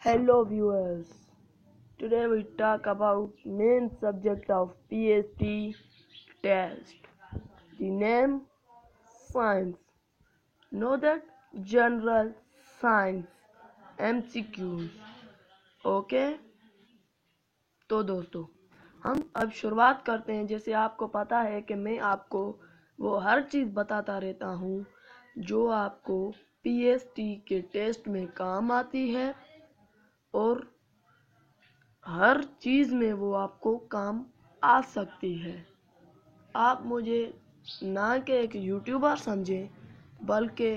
Hello viewers, today we talk about main subject of PhD test. The name science. Know that general science MCQs. Okay तो दोस्तों हम अब शुरुआत करते हैं। जैसे आपको पता है कि मैं आपको वो हर चीज़ बताता रहता हूँ जो आपको PhD के टेस्ट में काम आती है और हर चीज़ में वो आपको काम आ सकती है। आप मुझे ना कि एक यूट्यूबर समझें बल्कि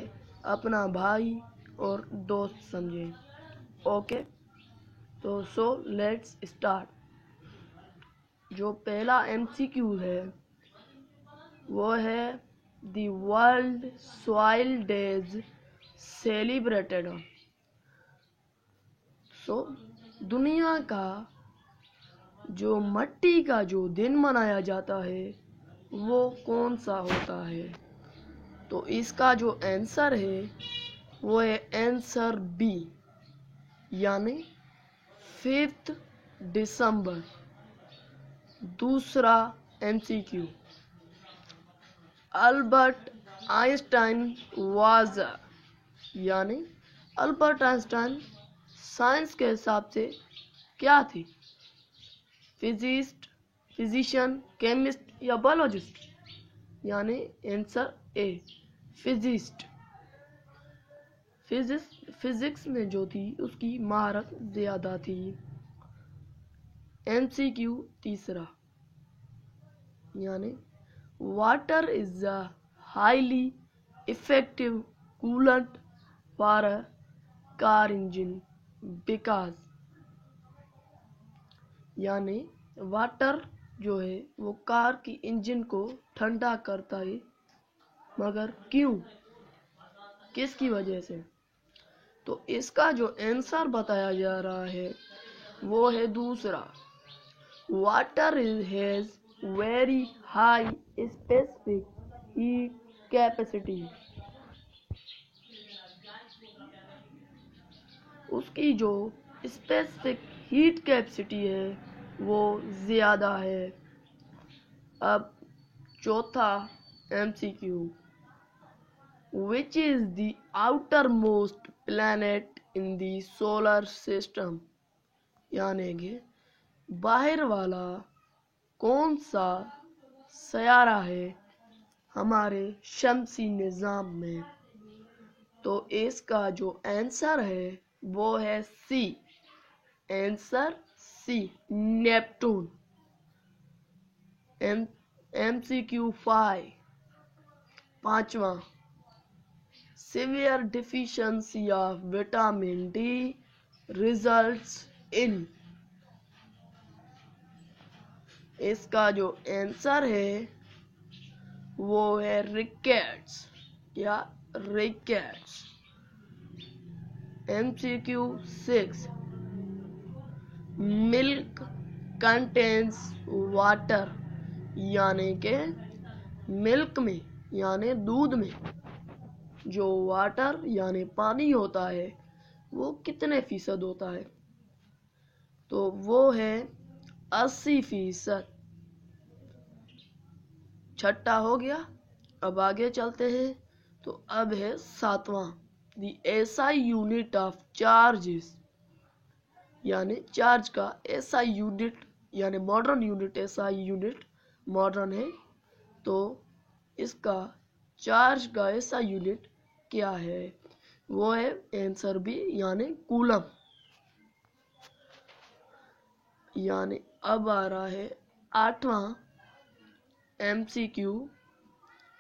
अपना भाई और दोस्त समझें। ओके तो लेट्स स्टार्ट। जो पहला MCQ है वो है the world soil days celebrated. दुनिया का जो मट्टी का जो दिन मनाया जाता है वो कौन सा होता है? तो इसका जो आंसर है वो है आंसर बी, यानी 5 दिसंबर। दूसरा MCQ, अल्बर्ट आइंस्टाइन वाज, यानी अल्बर्ट आइंस्टाइन साइंस के हिसाब से क्या थी? फिजिशियन, केमिस्ट या बायोलॉजिस्ट? यानी आंसर ए, फिजिस्ट। फिजिक्स में जो थी उसकी महारत ज्यादा थी। MCQ तीसरा, यानी water is a highly effective coolant for a car engine because, यानी वाटर जो है वो कार की इंजन को ठंडा करता है, मगर क्यों, किसकी वजह से? तो इसका जो आंसर बताया जा रहा है वो है दूसरा, water has very high specific heat capacity. उसकी जो स्पेसिफिक हीट कैपेसिटी है वो ज्यादा है। अब चौथा MCQ, which is the outermost planet in the solar system, यानी कि बाहर वाला कौन सा सयारा है हमारे शमसी निज़ाम में? तो इसका जो आंसर है वो है सी, आंसर सी, नेपटून। MCQ 5, पांचवा, severe deficiency of vitamin D results in, इसका जो आंसर है वो है रिकेट्स या rickets. MCQ 6, milk contains water, यानी के मिल्क में यानी दूध में जो वाटर यानी पानी होता है वो कितने फीसद होता है? तो वो है 80%। छठा हो गया। अब आगे चलते हैं। तो अब है सातवां, the SI unit of charges, यानी चार्ज का SI यूनिट, यानी modern unit. SI unit modern है तो इसका चार्ज का SI यूनिट क्या है? वो है आंसर बी, यानी कूलम। यानी अब आ रहा है आठवां MCQ।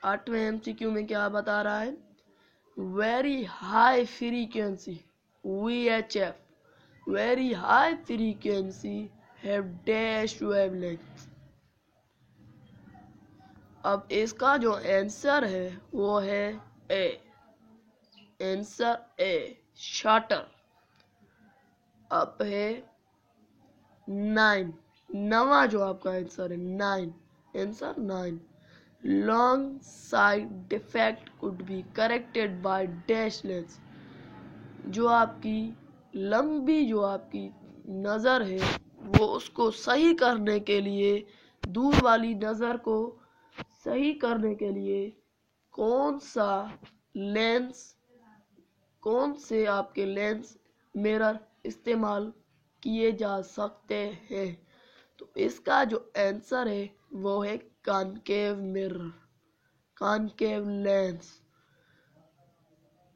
आठवें MCQ में क्या बता रहा है? Very high frequency VHF, very high frequency have dash wavelength. अब इसका जो आंसर है वो है ए, आंसर ए, शॉर्टर। अब है 9, नवा जो आपका आंसर है 9, answer 9, long side defect could be corrected by dash lens, जो आपकी लंबी जो आपकी नज़र है वो उसको सही करने के लिए, दूर वाली नज़र को सही करने के लिए कौन से आपके लेंस मिरर इस्तेमाल किए जा सकते हैं? तो इसका जो आंसर है वो है concave mirror, concave lens.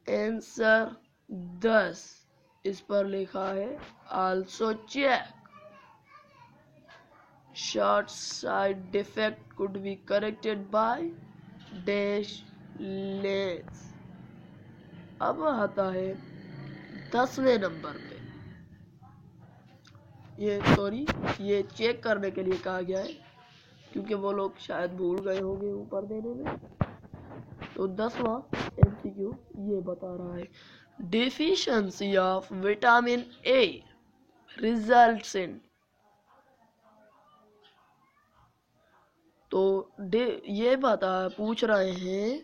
Answer 10 इस पर लिखा है also check short sight defect could be corrected by dash lens. अब आता है 10वें नंबर पे। ये चेक करने के लिए कहा गया है क्योंकि वो लोग शायद भूल गए होंगे ऊपर देने में। तो 10वां एमसीक्यू ये बता रहा है deficiency of vitamin A results in. तो ये पूछ रहे हैं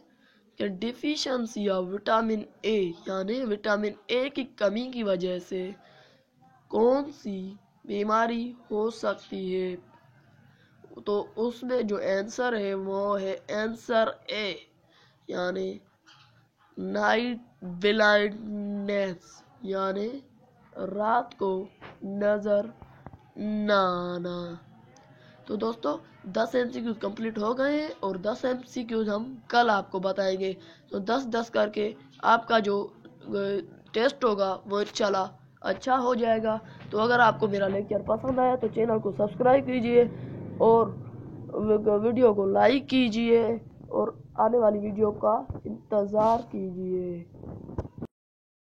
कि डिफिशियंसी ऑफ विटामिन ए यानी विटामिन ए की कमी की वजह से कौन सी बीमारी हो सकती है? तो उसमें जो आंसर है वो है आंसर ए यानी नाइट ब्लाइंडनेस, यानी रात को नज़र ना आना। तो दोस्तों 10 एमसीक्यूज कंप्लीट हो गए हैं और 10 एमसीक्यूज हम कल आपको बताएंगे। तो 10-10 करके आपका जो टेस्ट होगा वो अच्छा हो जाएगा। तो अगर आपको मेरा लेक्चर पसंद आया तो चैनल को सब्सक्राइब कीजिए और वीडियो को लाइक कीजिए और आने वाली वीडियो का इंतज़ार कीजिए।